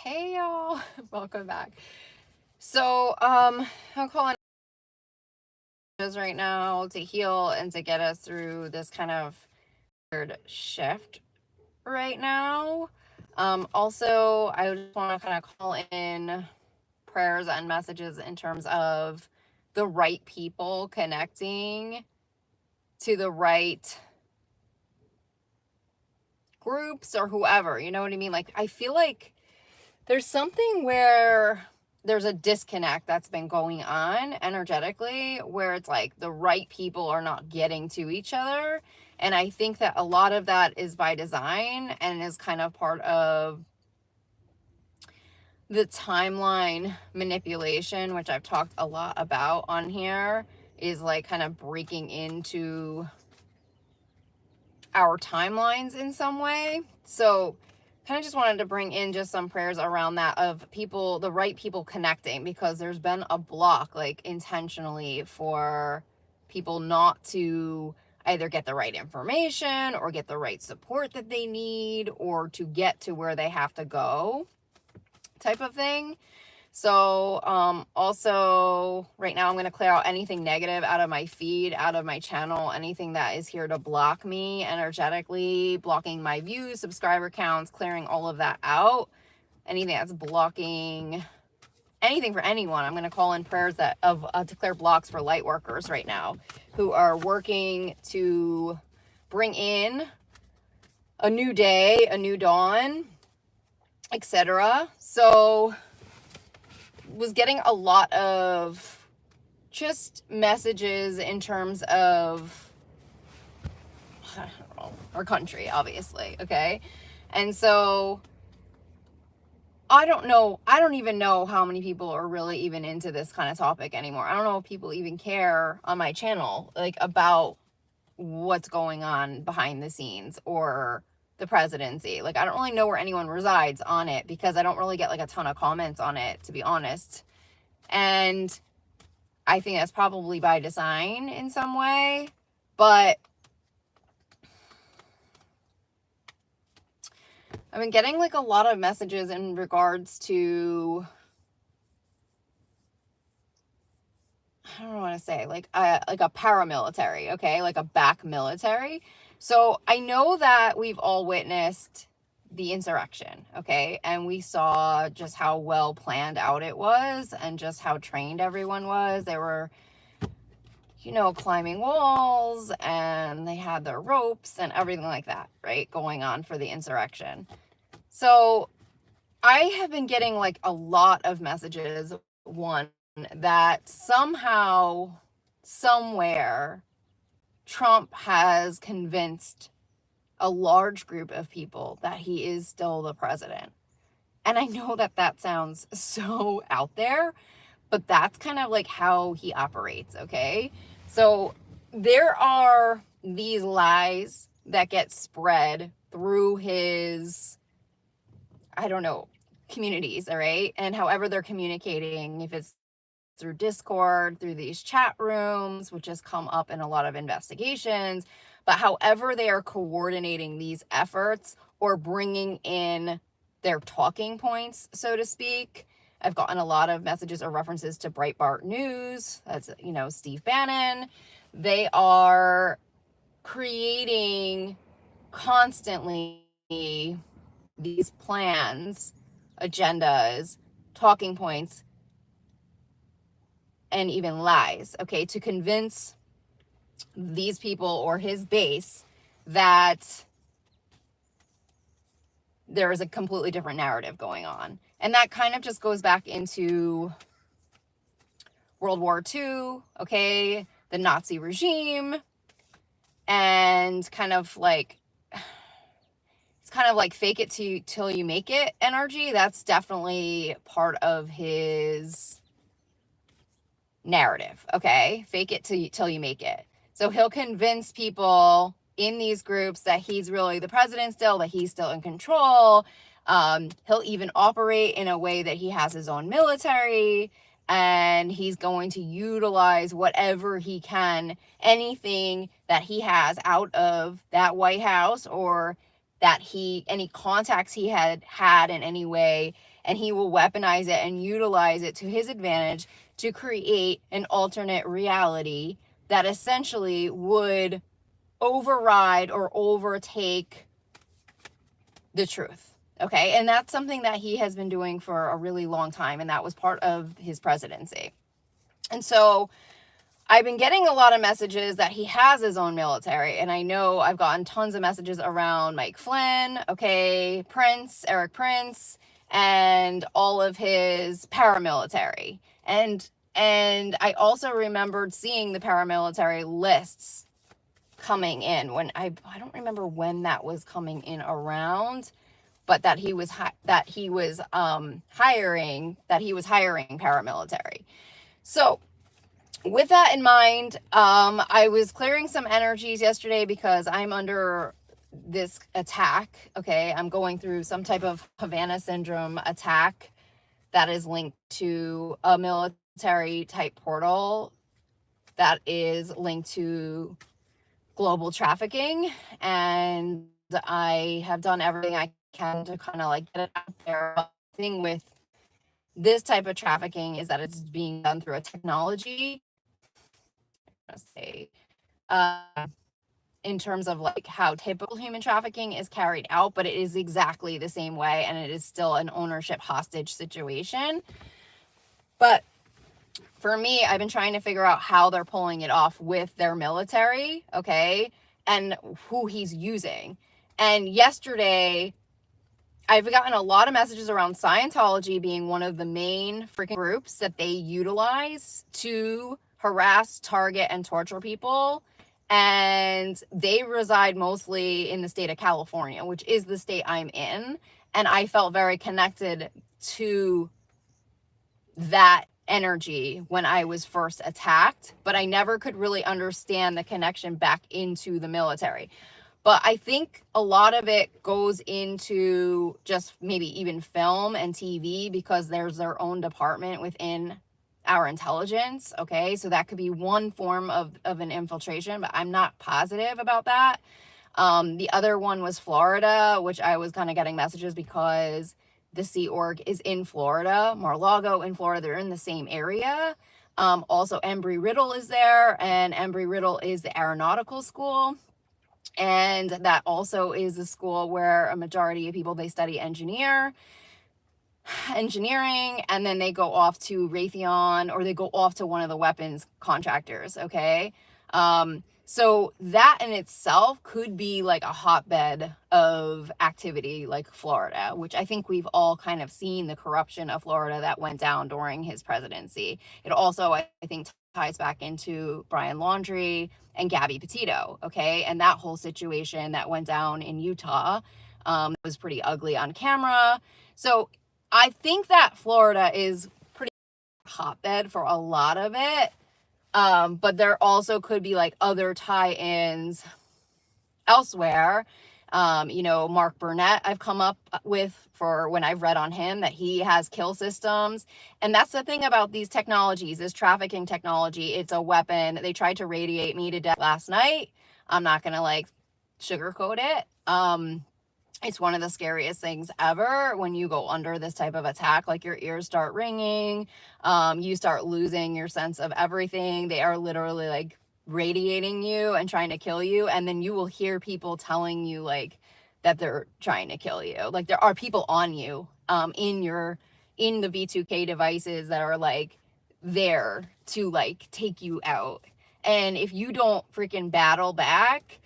Hey y'all, welcome back. So, I'm calling right now to heal and to get us through this kind of weird shift right now. Also, I just want to kind of call in prayers and messages in terms of the right people connecting to the right groups or whoever, you know what I mean? Like, I feel like there's something where there's a disconnect that's been going on energetically where it's like the right people are not getting to each other. And I think that a lot of that is by design and is kind of part of the timeline manipulation, which I've talked a lot about on here, is like kind of breaking into our timelines in some way. So kind of just wanted to bring in just some prayers around that of people, the right people connecting, because there's been a block like intentionally for people not to either get the right information or get the right support that they need or to get to where they have to go type of thing. So also right now I'm going to clear out anything negative out of my feed, out of my channel, anything that is here to block me energetically, blocking my views, subscriber counts, clearing all of that out. Anything that's blocking anything for anyone. I'm going to call in prayers that to clear blocks for light workers right now who are working to bring in a new day, a new dawn, etc. So was getting a lot of just messages in terms of, I don't know, our country, obviously, okay? And so I don't even know how many people are really even into this kind of topic anymore. I don't know if people even care on my channel, like, about what's going on behind the scenes or the presidency. Like, I don't really know where anyone resides on it because I don't really get like a ton of comments on it, to be honest. And I think that's probably by design in some way, but I've been getting like a lot of messages in regards to, I don't want to say like a paramilitary, okay, like a back military. So I know that we've all witnessed the insurrection, okay, and we saw just how well planned out it was and just how trained everyone was. They were, you know, climbing walls and they had their ropes and everything like that, right, going on for the insurrection. So I have been getting like a lot of messages, one, that somehow, somewhere, Trump has convinced a large group of people that he is still the president. And I know that that sounds so out there, but that's kind of like how he operates, okay? So there are these lies that get spread through his, I don't know, communities, all right? And however they're communicating, if it's through Discord, through these chat rooms, which has come up in a lot of investigations, but however they are coordinating these efforts or bringing in their talking points, so to speak. I've gotten a lot of messages or references to Breitbart News. That's, you know, Steve Bannon. They are creating constantly these plans, agendas, talking points, and even lies, okay, to convince these people or his base that there is a completely different narrative going on. And that kind of just goes back into World War II, okay, the Nazi regime, and kind of like, it's kind of like fake it till you make it energy. That's definitely part of his narrative, okay? Fake it till you make it. So he'll convince people in these groups that he's really the president still, that he's still in control. He'll even operate in a way that he has his own military and he's going to utilize whatever he can, anything that he has out of that White House or that any contacts he had in any way, and he will weaponize it and utilize it to his advantage to create an alternate reality that essentially would override or overtake the truth. Okay. And that's something that he has been doing for a really long time. And that was part of his presidency. And so I've been getting a lot of messages that he has his own military. And I know I've gotten tons of messages around Mike Flynn, okay, Eric Prince, and all of his paramilitary. And I also remembered seeing the paramilitary lists coming in when I don't remember when that was coming in around, but that he was hiring paramilitary. So with that in mind, I was clearing some energies yesterday because I'm under this attack. Okay, I'm going through some type of Havana syndrome attack that is linked to a military type portal that is linked to global trafficking, and I have done everything I can to kind of like get it out there. But the thing with this type of trafficking is that it's being done through a technology. Say, in terms of like how typical human trafficking is carried out, but it is exactly the same way, and it is still an ownership hostage situation. But for me, I've been trying to figure out how they're pulling it off with their military, okay, and who he's using. And yesterday, I've gotten a lot of messages around Scientology being one of the main freaking groups that they utilize to harass, target, and torture people. And they reside mostly in the state of California, which is the state I'm in. And I felt very connected to that energy when I was first attacked, but I never could really understand the connection back into the military. But I think a lot of it goes into just maybe even film and TV, because there's their own department within our intelligence. Okay, so that could be one form of an infiltration, but I'm not positive about that. The other one was Florida, which I was kind of getting messages because the Sea Org is in Florida, Mar-a-Lago in Florida. They're in the same area. Also, Embry-Riddle is there, and Embry-Riddle is the aeronautical school. And that also is a school where a majority of people, they study engineering, and then they go off to Raytheon, or they go off to one of the weapons contractors, okay? So that in itself could be like a hotbed of activity like Florida, which I think we've all kind of seen the corruption of Florida that went down during his presidency. It also, I think, ties back into Brian Laundrie and Gabby Petito, okay? And that whole situation that went down in Utah was pretty ugly on camera. So I think that Florida is pretty hotbed for a lot of it. But there also could be like other tie-ins elsewhere. Mark Burnett, I've come up with for when I've read on him that he has kill systems. And that's the thing about these technologies, this trafficking technology. It's a weapon. They tried to radiate me to death last night. I'm not going to like sugarcoat it. It's one of the scariest things ever when you go under this type of attack. Like your ears start ringing, you start losing your sense of everything. They are literally like radiating you and trying to kill you, and then you will hear people telling you like that they're trying to kill you. Like there are people on you in the V2K devices that are like there to like take you out. And if you don't freaking battle back,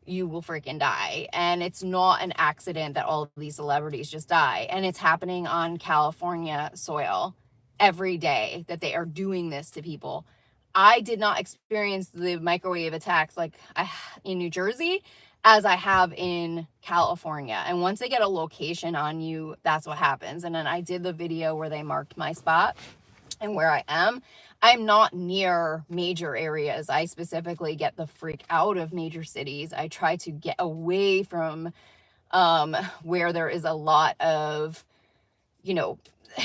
you will freaking die. And it's not an accident that all of these celebrities just die. And it's happening on California soil every day that they are doing this to people. I did not experience the microwave attacks like in New Jersey as I have in California. And once they get a location on you, that's what happens. And then I did the video where they marked my spot and where I am. I'm not near major areas. I specifically get the freak out of major cities. I try to get away from where there is a lot of,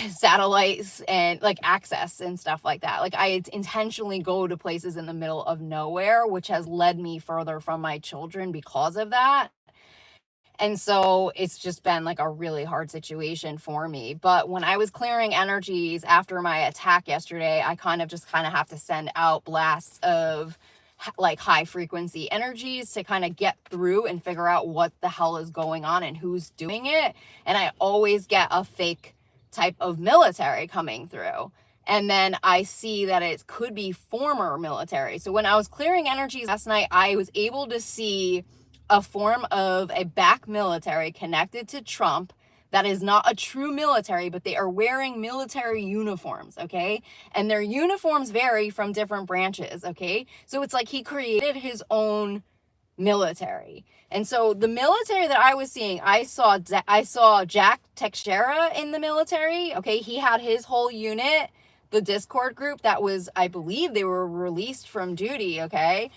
satellites and like access and stuff like that. Like I intentionally go to places in the middle of nowhere, which has led me further from my children because of that. And so it's just been like a really hard situation for me. But when I was clearing energies after my attack yesterday, I kind of have to send out blasts of like high frequency energies to kind of get through and figure out what the hell is going on and who's doing it. And I always get a fake type of military coming through. And then I see that it could be former military. So when I was clearing energies last night, I was able to see a form of a back military connected to Trump that is not a true military, but they are wearing military uniforms, okay? And their uniforms vary from different branches, okay? So it's like he created his own military. And so the military that I was seeing, I saw Jack Teixeira in the military, okay? He had his whole unit, the Discord group that was, I believe they were released from duty, okay?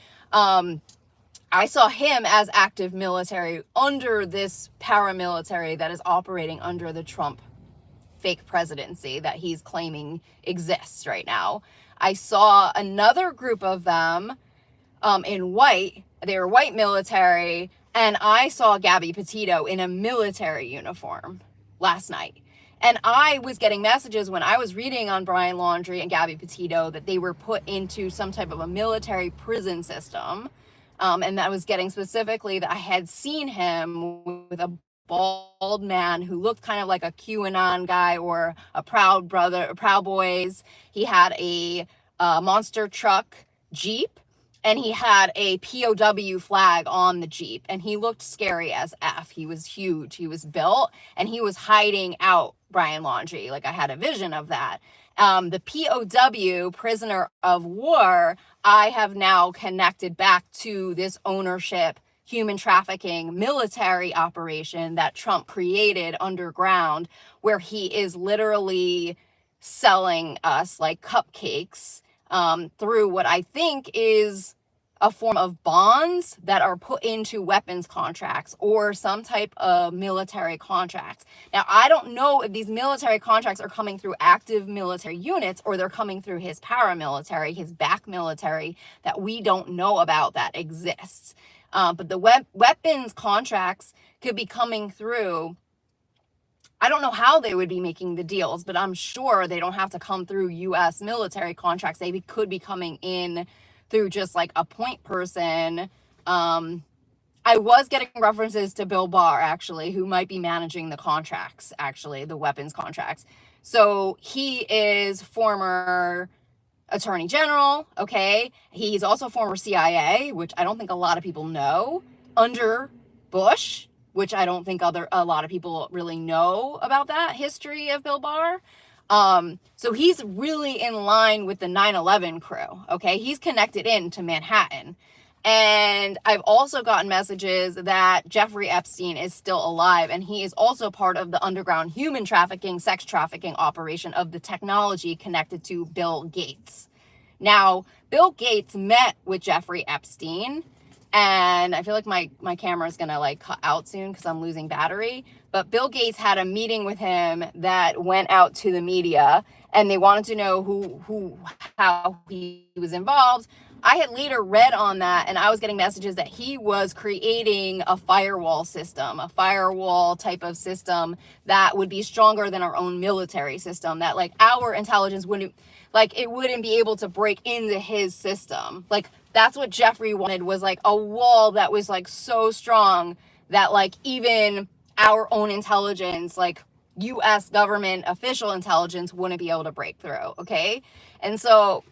I saw him as active military under this paramilitary that is operating under the Trump fake presidency that he's claiming exists right now. I saw another group of them in white. They were white military, and I saw Gabby Petito in a military uniform last night. And I was getting messages when I was reading on Brian Laundrie and Gabby Petito that they were put into some type of a military prison system. And that was getting specifically that I had seen him with a bald man who looked kind of like a QAnon guy or a Proud Boys. He had a monster truck Jeep, and he had a POW flag on the Jeep, and he looked scary as F. He was huge, he was built, and he was hiding out Brian Laundrie. Like, I had a vision of that. The POW, prisoner of war, I have now connected back to this ownership, human trafficking, military operation that Trump created underground, where he is literally selling us like cupcakes through what I think is a form of bonds that are put into weapons contracts or some type of military contracts. Now, I don't know if these military contracts are coming through active military units or they're coming through his paramilitary, his back military that we don't know about that exists. But the weapons contracts could be coming through. I don't know how they would be making the deals, but I'm sure they don't have to come through U.S. military contracts. They could be coming in through just like a point person. I was getting references to Bill Barr, actually, who might be managing the contracts, actually, the weapons contracts. So he is former attorney general, okay? He's also former CIA, which I don't think a lot of people know, under Bush, which I don't think a lot of people really know about that history of Bill Barr. So he's really in line with the 9/11 crew, okay? He's connected into Manhattan. And I've also gotten messages that Jeffrey Epstein is still alive, and he is also part of the underground human trafficking, sex trafficking operation of the technology connected to Bill Gates. Now, Bill Gates met with Jeffrey Epstein, and I feel like my camera is gonna like cut out soon because I'm losing battery. But Bill Gates had a meeting with him that went out to the media, and they wanted to know how he was involved. I had later read on that, and I was getting messages that he was creating a firewall system, a firewall type of system that would be stronger than our own military system, that like our intelligence wouldn't be able to break into his system. Like, that's what Jeffrey wanted, was like a wall that was like so strong that like even our own intelligence, like US government official intelligence, wouldn't be able to break through, okay? And so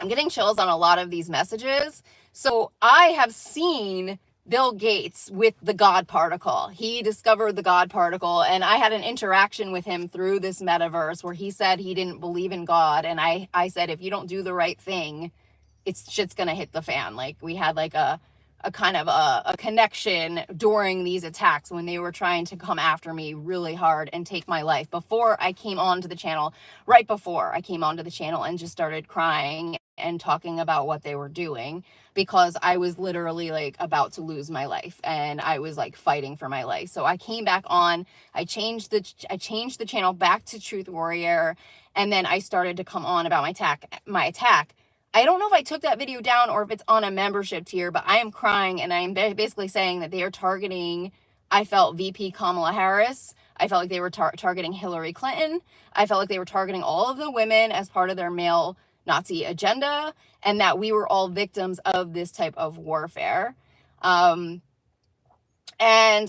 I'm getting chills on a lot of these messages. So I have seen Bill Gates with the God particle. He discovered the God particle, and I had an interaction with him through this metaverse where he said he didn't believe in God. And I said, if you don't do the right thing, shit's gonna hit the fan. Like, we had like a kind of a connection during these attacks when they were trying to come after me really hard and take my life. Before I came onto the channel, right before I came onto the channel, and just started crying and talking about what they were doing, because I was literally like about to lose my life, and I was like fighting for my life. So I came back on, I changed the channel back to Truth Warrior, and then I started to come on about my attack. I don't know if I took that video down or if it's on a membership tier, but I am crying, and I am basically saying that they are targeting I felt VP Kamala Harris. I felt like they were targeting Hillary Clinton. I felt like they were targeting all of the women as part of their male Nazi agenda, and that we were all victims of this type of warfare. And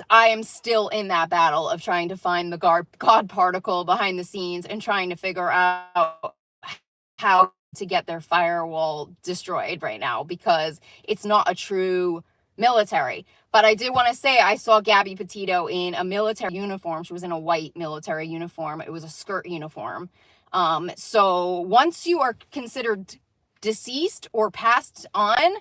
I am still in that battle of trying to find the God particle behind the scenes and trying to figure out how to get their firewall destroyed right now, because it's not a true military. But I did want to say, I saw Gabby Petito in a military uniform. She was in a white military uniform. It was a skirt uniform. So once you are considered deceased or passed on,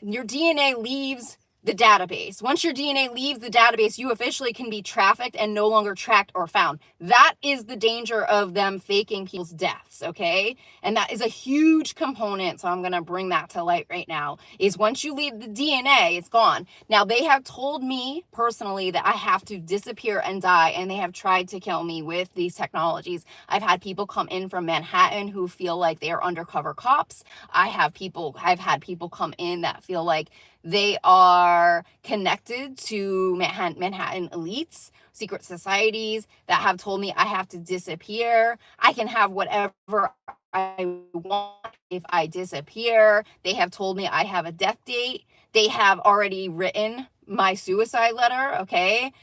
your DNA leaves the database. Once your DNA leaves the database, you officially can be trafficked and no longer tracked or found. That is the danger of them faking people's deaths, okay? And that is a huge component, so I'm going to bring that to light right now, is once you leave the DNA, it's gone. Now, they have told me personally that I have to disappear and die, and they have tried to kill me with these technologies. I've had people come in from Manhattan who feel like they are undercover cops. I've had people come in that feel like they are connected to Manhattan elites, secret societies, that have told me I have to disappear. I can have whatever I want if I disappear. They have told me I have a death date. They have already written my suicide letter, okay?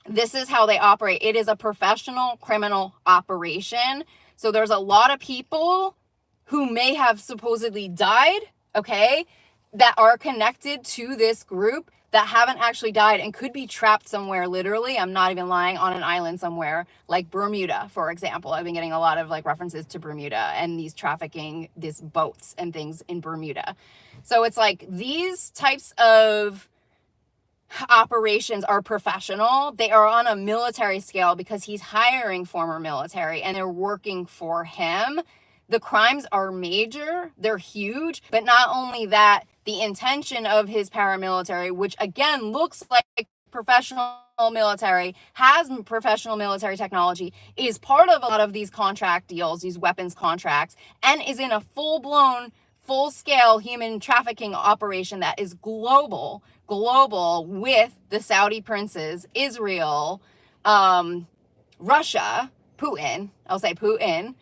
This is how they operate. It is a professional criminal operation. So there's a lot of people who may have supposedly died, okay, that are connected to this group that haven't actually died and could be trapped somewhere, literally, I'm not even lying, on an island somewhere, like Bermuda, for example. I've been getting a lot of like references to Bermuda and these trafficking, these boats and things in Bermuda. So it's like these types of operations are professional. They are on a military scale because he's hiring former military and they're working for him. The crimes are major, they're huge, but not only that, the intention of his paramilitary, which again looks like professional military, has professional military technology, is part of a lot of these contract deals, these weapons contracts, and is in a full-blown, full-scale human trafficking operation that is global with the Saudi princes, Israel, Russia, Putin, I'll say Putin.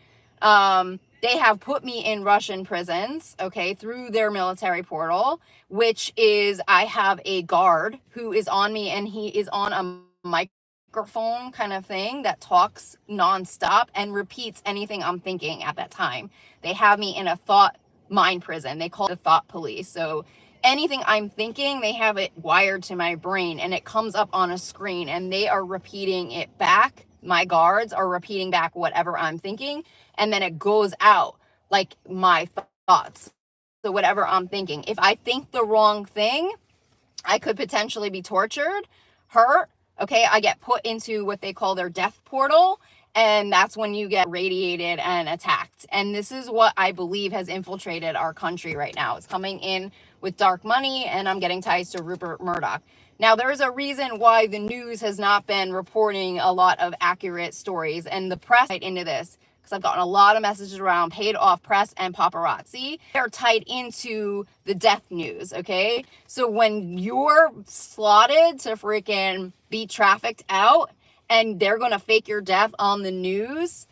They have put me in Russian prisons, okay, through their military portal, which is, I have a guard who is on me and he is on a microphone kind of thing that talks nonstop and repeats anything I'm thinking at that time. They have me in a thought mind prison. They call it the thought police. So anything I'm thinking, they have it wired to my brain and it comes up on a screen and they are repeating it back. My guards are repeating back whatever I'm thinking, and then it goes out like my thoughts. So whatever I'm thinking, if I think the wrong thing, I could potentially be tortured, hurt. Okay, I get put into what they call their death portal, and that's when you get radiated and attacked. And this is what I believe has infiltrated our country right now. It's coming in with dark money, and I'm getting ties to Rupert Murdoch. Now, there's a reason why the news has not been reporting a lot of accurate stories, and the press right into this, because I've gotten a lot of messages around paid off press and paparazzi. They're tied into the death news, okay? So when you're slotted to freaking be trafficked out and they're going to fake your death on the news,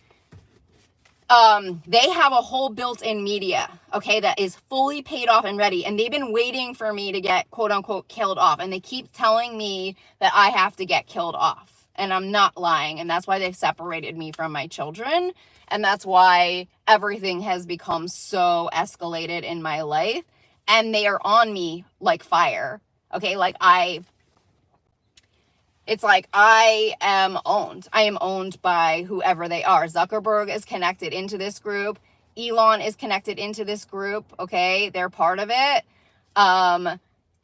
they have a whole built-in media, okay, that is fully paid off and ready. And they've been waiting for me to get quote unquote killed off. And they keep telling me that I have to get killed off. And I'm not lying. And that's why they've separated me from my children. And that's why everything has become so escalated in my life. And they are on me like fire. Okay, it's like I am owned. I am owned by whoever they are. Zuckerberg is connected into this group. Elon is connected into this group. Okay, they're part of it.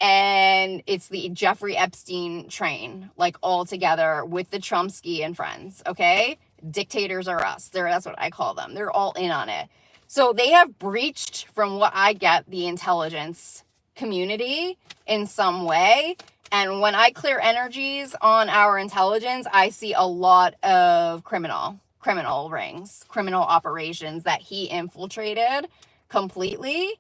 And it's the Jeffrey Epstein train, like all together with the Chomsky and friends. Okay, dictators are us. That's what I call them. They're all in on it. So they have breached, from what I get, the intelligence community in some way. And when I clear energies on our intelligence, I see a lot of criminal rings, criminal operations that he infiltrated completely.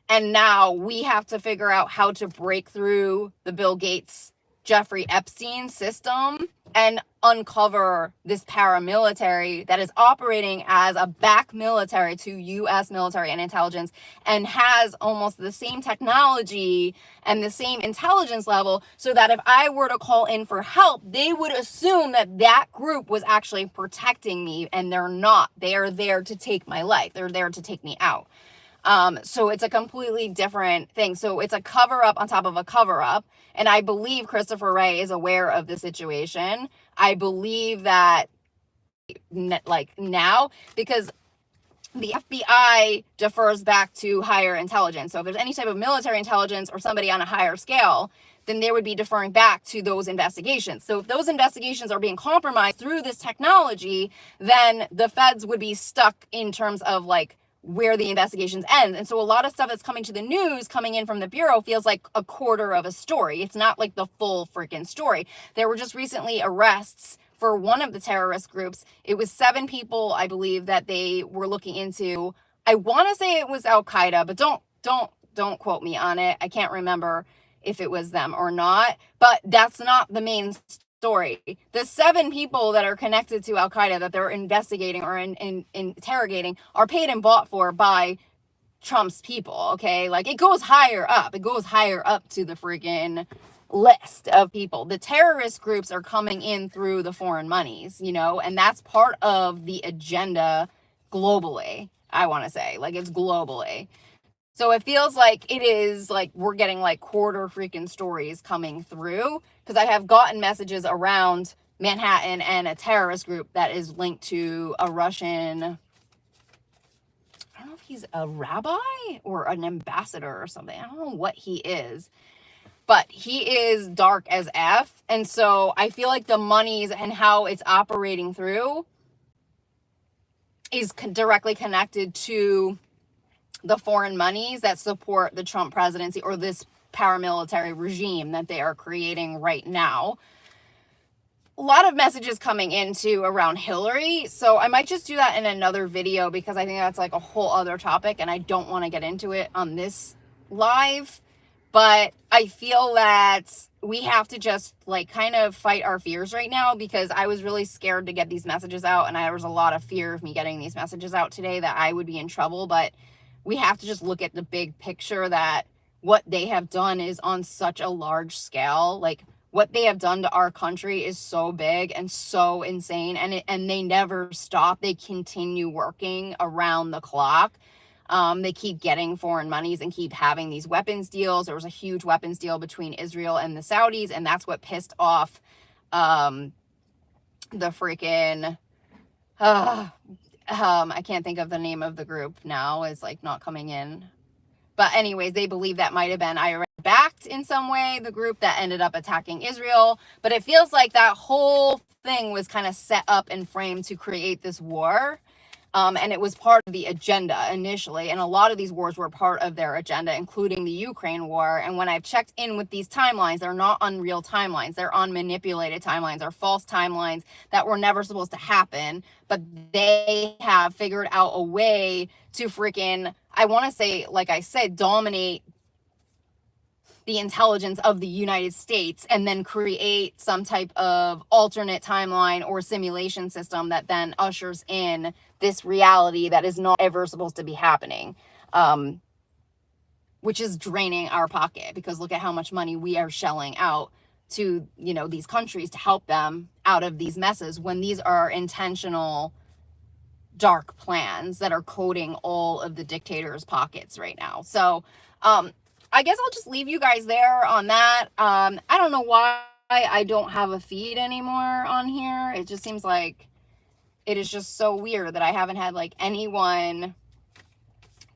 And now we have to figure out how to break through the Bill Gates Jeffrey Epstein's system and uncover this paramilitary that is operating as a back military to US military and intelligence, and has almost the same technology and the same intelligence level, so that if I were to call in for help, they would assume that that group was actually protecting me, and they're not. They are there to take my life. They're there to take me out. So it's a completely different thing. So it's a cover up on top of a cover up. And I believe Christopher Wray is aware of the situation. I believe that like now, because the FBI defers back to higher intelligence. So if there's any type of military intelligence or somebody on a higher scale, then they would be deferring back to those investigations. So if those investigations are being compromised through this technology, then the feds would be stuck in terms of like where the investigations end. And so a lot of stuff that's coming to the news, coming in from the Bureau, feels like a quarter of a story. It's not like the full freaking story. There were just recently arrests for one of the terrorist groups. It was 7 people, I believe, that they were looking into. I want to say it was Al-Qaeda, but don't quote me on it. I can't remember if it was them or not, but that's not the main story. The 7 people that are connected to Al-Qaeda that they're investigating or interrogating are paid and bought for by Trump's people, okay? Like, it goes higher up. It goes higher up to the freaking list of people. The terrorist groups are coming in through the foreign monies, you know, and that's part of the agenda globally, I want to say. Like, it's globally. So it feels like it is like we're getting like quarter freaking stories coming through, because I have gotten messages around Manhattan and a terrorist group that is linked to a Russian, I don't know if he's a rabbi or an ambassador or something. I don't know what he is, but he is dark as F. And so I feel like the monies and how it's operating through is directly connected to the foreign monies that support the Trump presidency or this paramilitary regime that they are creating right now. A lot of messages coming into around Hillary. So I might just do that in another video, because I think that's like a whole other topic and I don't want to get into it on this live. But I feel that we have to just like kind of fight our fears right now, because I was really scared to get these messages out, and there was a lot of fear of me getting these messages out today that I would be in trouble. But we have to just look at the big picture, that what they have done is on such a large scale. Like, what they have done to our country is so big and so insane, and they never stop. They continue working around the clock. They keep getting foreign monies and keep having these weapons deals. There was a huge weapons deal between Israel and the Saudis, and that's what pissed off the freaking I can't think of the name of the group now. It's like not coming in. But anyways, they believe that might have been IRA backed in some way, the group that ended up attacking Israel. But it feels like that whole thing was kind of set up and framed to create this war. And it was part of the agenda initially. And a lot of these wars were part of their agenda, including the Ukraine war. And when I've checked in with these timelines, they're not unreal timelines. They're unmanipulated timelines, or false timelines that were never supposed to happen. But they have figured out a way to freaking, I want to say, like I said, dominate the intelligence of the United States, and then create some type of alternate timeline or simulation system that then ushers in this reality that is not ever supposed to be happening, which is draining our pocket, because look at how much money we are shelling out to, you know, these countries to help them out of these messes, when these are intentional dark plans that are coating all of the dictators' pockets right now. So I guess I'll just leave you guys there on that. I don't know why I don't have a feed anymore on here. It just seems like it is just so weird that I haven't had like anyone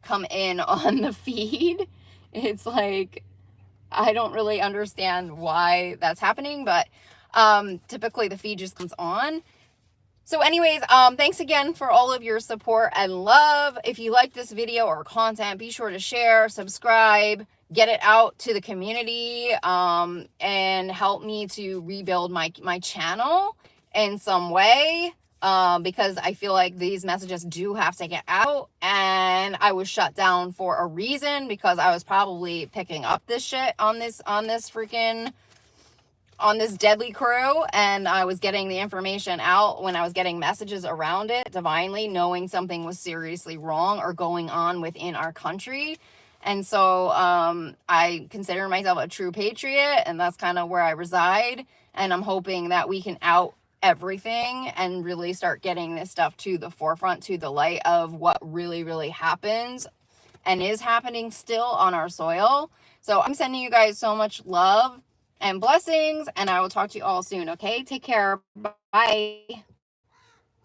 come in on the feed. It's like, I don't really understand why that's happening, but typically the feed just comes on. So anyways, thanks again for all of your support and love. If you like this video or content, be sure to share, subscribe, get it out to the community, and help me to rebuild my channel in some way, because I feel like these messages do have to get out, and I was shut down for a reason, because I was probably picking up this shit on this freaking on this deadly crew, and I was getting the information out when I was getting messages around it divinely, knowing something was seriously wrong or going on within our country. And so I consider myself a true patriot, and that's kind of where I reside. And I'm hoping that we can out everything and really start getting this stuff to the forefront, to the light of what really, really happens and is happening still on our soil. So I'm sending you guys so much love and blessings, and I will talk to you all soon, okay? Take care. Bye.